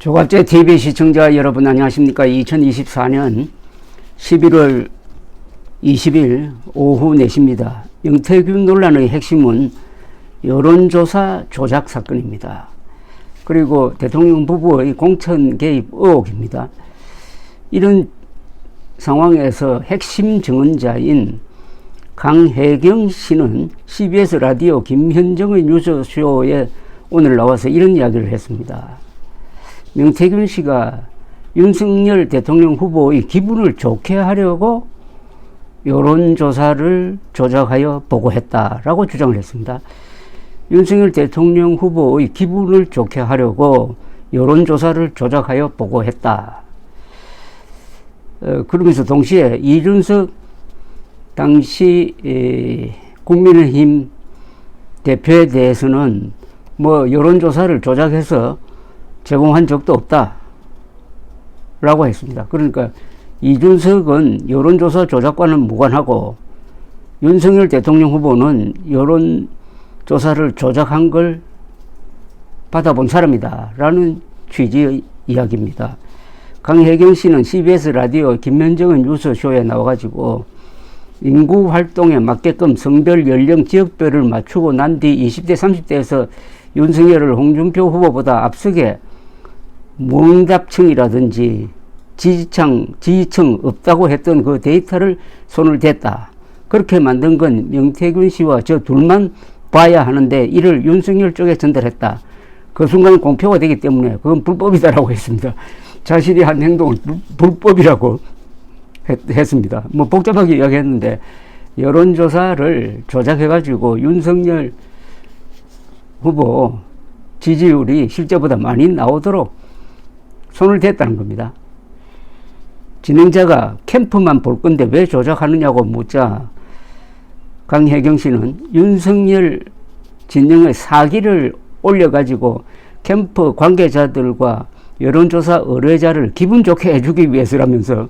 조갑제 TV 시청자 여러분 안녕하십니까. 2024년 11월 20일 오후 4시입니다. 명태균 논란의 핵심은 여론조사 조작 사건입니다. 그리고 대통령 부부의 공천 개입 의혹입니다. 이런 상황에서 핵심 증언자인 강혜경 씨는 CBS 라디오 김현정의 뉴스쇼에 오늘 나와서 이런 이야기를 했습니다. 명태균 씨가 윤석열 대통령 후보의 기분을 좋게 하려고 여론조사를 조작하여 보고했다라고 주장을 했습니다. 윤석열 대통령 후보의 기분을 좋게 하려고 여론조사를 조작하여 보고했다. 그러면서 동시에 이준석 당시 국민의힘 대표에 대해서는 여론조사를 조작해서 제공한 적도 없다 라고 했습니다. 그러니까 이준석은 여론조사 조작과는 무관하고 윤석열 대통령 후보는 여론조사를 조작한 걸 받아본 사람이다 라는 취지의 이야기입니다. 강혜경 씨는 CBS 라디오 김현정의 뉴스쇼에 나와가지고 인구 활동에 맞게끔 성별, 연령, 지역별을 맞추고 난 뒤 20대, 30대에서 윤석열을 홍준표 후보보다 앞서게 문답층이라든지 지지층 없다고 했던 그 데이터를 손을 댔다. 그렇게 만든 건 명태균 씨와 저 둘만 봐야 하는데 이를 윤석열 쪽에 전달했다. 그 순간 공표가 되기 때문에 그건 불법이다라고 했습니다. 자신이 한 행동을 불법이라고 했습니다. 복잡하게 이야기했는데 여론조사를 조작해가지고 윤석열 후보 지지율이 실제보다 많이 나오도록 손을 댔다는 겁니다. 진행자가 캠프만 볼 건데 왜 조작하느냐고 묻자 강혜경 씨는 윤석열 진영의 사기를 올려가지고 캠프 관계자들과 여론조사 의뢰자를 기분 좋게 해주기 위해서라면서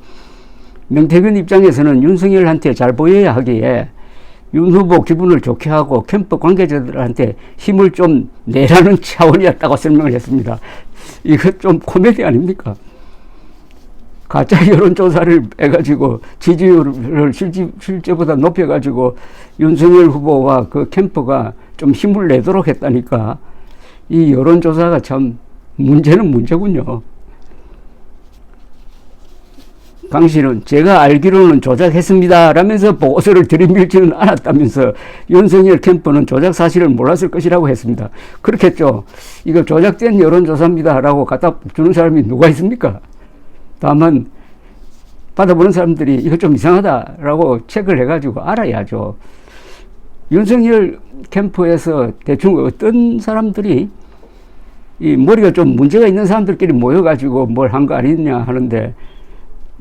명태균 입장에서는 윤석열한테 잘 보여야 하기에 윤 후보 기분을 좋게 하고 캠프 관계자들한테 힘을 좀 내라는 차원이었다고 설명을 했습니다. 이거 좀 코미디 아닙니까? 가짜 여론조사를 해가지고 지지율을 실제보다 높여가지고 윤석열 후보와 그 캠프가 좀 힘을 내도록 했다니까 이 여론조사가 참 문제는 문제군요. 강 씨는 제가 알기로는 조작했습니다 라면서 보고서를 들이밀지는 않았다면서 윤석열 캠프는 조작 사실을 몰랐을 것이라고 했습니다. 그렇겠죠. 이거 조작된 여론조사입니다 라고 갖다 주는 사람이 누가 있습니까? 다만 받아보는 사람들이 이거 좀 이상하다 라고 체크를 해가지고 알아야죠. 윤석열 캠프에서 대충 어떤 사람들이 이 머리가 좀 문제가 있는 사람들끼리 모여가지고 뭘 한 거 아니냐 하는데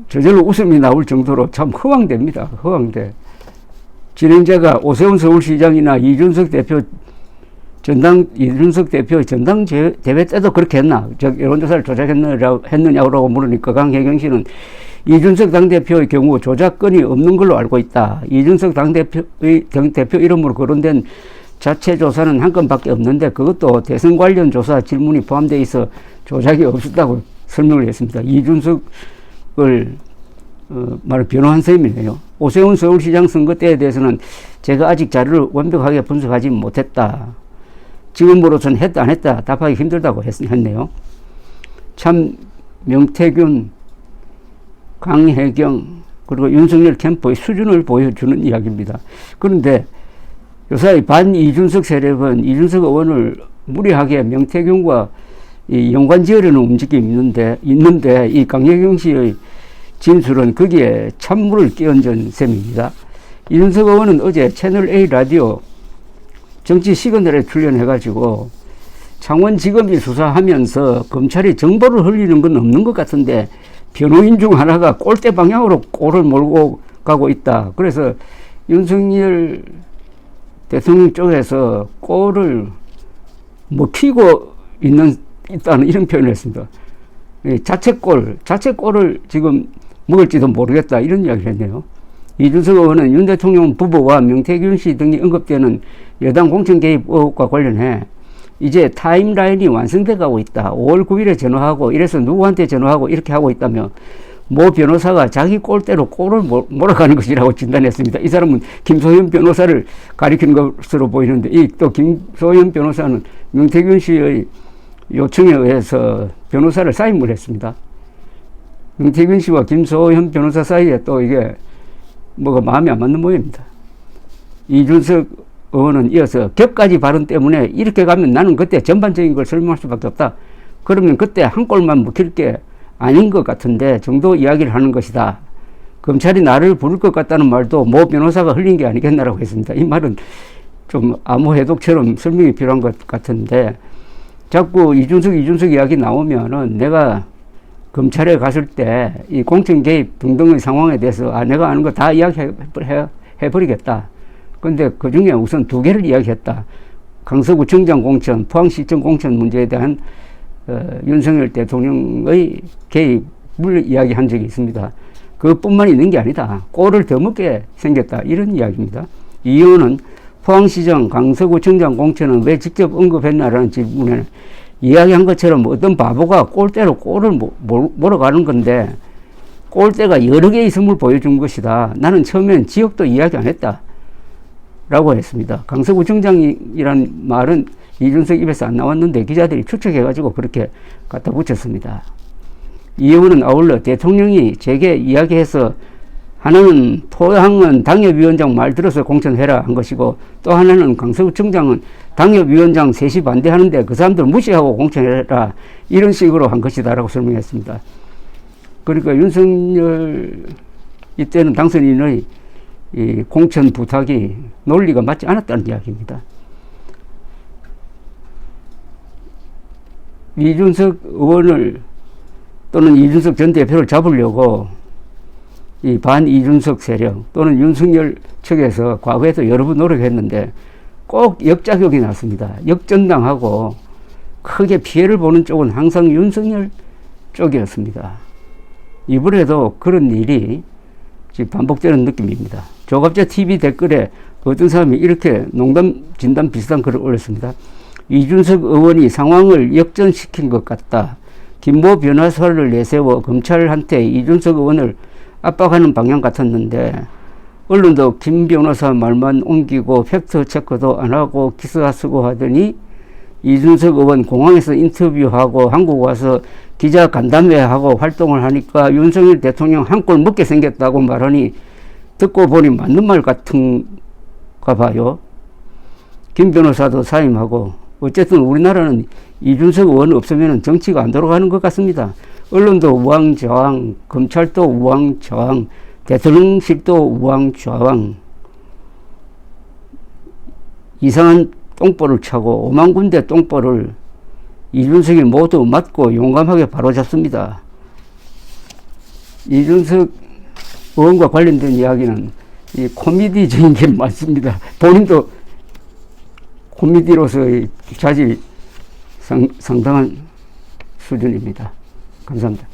저절로 웃음이 나올 정도로 참 허황됩니다. 허황돼. 진행자가 오세훈 서울시장이나 이준석 대표 전당대회 때도 그렇게 했나? 여론조사를 조작했느냐고 물으니까 강혜경 씨는 이준석 당대표의 경우 조작건이 없는 걸로 알고 있다. 이준석 당대표 이름으로 거론된 자체 조사는 한 건밖에 없는데 그것도 대선 관련 조사 질문이 포함되어 있어 조작이 없었다고 설명을 했습니다. 이준석을 변호한 셈이네요. 오세훈 서울시장 선거 때에 대해서는 제가 아직 자료를 완벽하게 분석하지 못했다. 지금으로선 했다 안 했다 답하기 힘들다고 했네요. 참 명태균, 강혜경 그리고 윤석열 캠프의 수준을 보여주는 이야기입니다. 그런데 요새 반 이준석 세력은 이준석 의원을 무리하게 명태균과 연관지으려는 움직임이 있는데 이 강혜경 씨의 진술은 거기에 찬물을 끼얹은 셈입니다. 이준석 의원은 어제 채널A 라디오 정치 시그널에 출연해가지고 창원지검이 수사하면서 검찰이 정보를 흘리는 건 없는 것 같은데 변호인 중 하나가 꼴대 방향으로 꼴을 몰고 가고 있다. 그래서 윤석열 대통령 쪽에서 꼴을 튀고 있다는 이런 표현을 했습니다. 자책골을 지금 먹을지도 모르겠다 이런 이야기를 했네요. 이준석 의원은 윤 대통령 부부와 명태균 씨 등이 언급되는 여당 공천 개입 의혹과 관련해 이제 타임라인이 완성돼 가고 있다. 5월 9일에 전화하고 이래서 누구한테 전화하고 이렇게 하고 있다며 모 변호사가 자기 꼴대로 꼴을 몰아가는 것이라고 진단했습니다. 이 사람은 김소연 변호사를 가리키는 것으로 보이는데 이 또 김소연 변호사는 명태균 씨의 요청에 의해서 변호사를 사임을 했습니다. 명태균 씨와 김소연 변호사 사이에 또 이게 뭐가 마음이 안 맞는 모양입니다. 이준석 의원은 이어서 격가지 발언 때문에 이렇게 가면 나는 그때 전반적인 걸 설명할 수밖에 없다. 그러면 그때 한 골만 묵힐 게 아닌 것 같은데 정도 이야기를 하는 것이다. 검찰이 나를 부를 것 같다는 말도 모 변호사가 흘린 게 아니겠나라고 했습니다. 이 말은 좀 암호 해독처럼 설명이 필요한 것 같은데 자꾸 이준석 이야기 나오면은 내가 검찰에 갔을 때 이 공천 개입 등등의 상황에 대해서 내가 아는 거 다 이야기해버리겠다. 근데 그 중에 우선 두 개를 이야기했다. 강서구청장 공천, 포항시청 공천 문제에 대한 윤석열 대통령의 개입을 이야기한 적이 있습니다. 그것뿐만 있는 게 아니다. 꼴을 더 먹게 생겼다. 이런 이야기입니다. 이 의원은 포항시장 강서구청장 공천은 왜 직접 언급했나라는 질문에 이야기한 것처럼 어떤 바보가 꼴대로 꼴을 몰아가는 건데 꼴대가 여러 개 있음을 보여준 것이다. 나는 처음엔 지역도 이야기 안 했다. 라고 했습니다. 강서구청장이란 말은 이준석 입에서 안 나왔는데 기자들이 추측해가지고 그렇게 갖다 붙였습니다. 이 의원은 아울러 대통령이 제게 이야기해서 하나는 토항은 당협위원장 말 들어서 공천해라 한 것이고 또 하나는 강서구청장은 당협위원장 셋이 반대하는데 그 사람들 무시하고 공천해라 이런 식으로 한 것이다 라고 설명했습니다. 그러니까 윤석열 이때는 당선인의 이 공천 부탁이 논리가 맞지 않았다는 이야기입니다. 이준석 의원을 또는 이준석 전 대표를 잡으려고 이 반이준석 세력 또는 윤석열 측에서 과거에도 여러 번 노력했는데 꼭 역작용이 났습니다. 역전당하고 크게 피해를 보는 쪽은 항상 윤석열 쪽이었습니다. 이번에도 그런 일이 지금 반복되는 느낌입니다. 조갑제 TV 댓글에 어떤 사람이 이렇게 농담 진담 비슷한 글을 올렸습니다. 이준석 의원이 상황을 역전시킨 것 같다. 김모 변호사를 내세워 검찰한테 이준석 의원을 압박하는 방향 같았는데 언론도 김 변호사 말만 옮기고 팩트 체크도 안 하고 기사 쓰고 하더니 이준석 의원 공항에서 인터뷰하고 한국 와서 기자 간담회하고 활동을 하니까 윤석열 대통령 한 꼴 먹게 생겼다고 말하니 듣고 보니 맞는 말 같은가 봐요. 김 변호사도 사임하고 어쨌든 우리나라는 이준석 의원 없으면 정치가 안 돌아가는 것 같습니다. 언론도 우왕좌왕, 검찰도 우왕좌왕, 대통령실도 우왕좌왕. 이상한 똥볼을 차고 5만 군데 똥볼을 이준석이 모두 맞고 용감하게 바로잡습니다. 이준석 의원과 관련된 이야기는 이 코미디적인 게 많습니다. 본인도 코미디로서의 자질이 상당한 수준입니다. 감사합니다.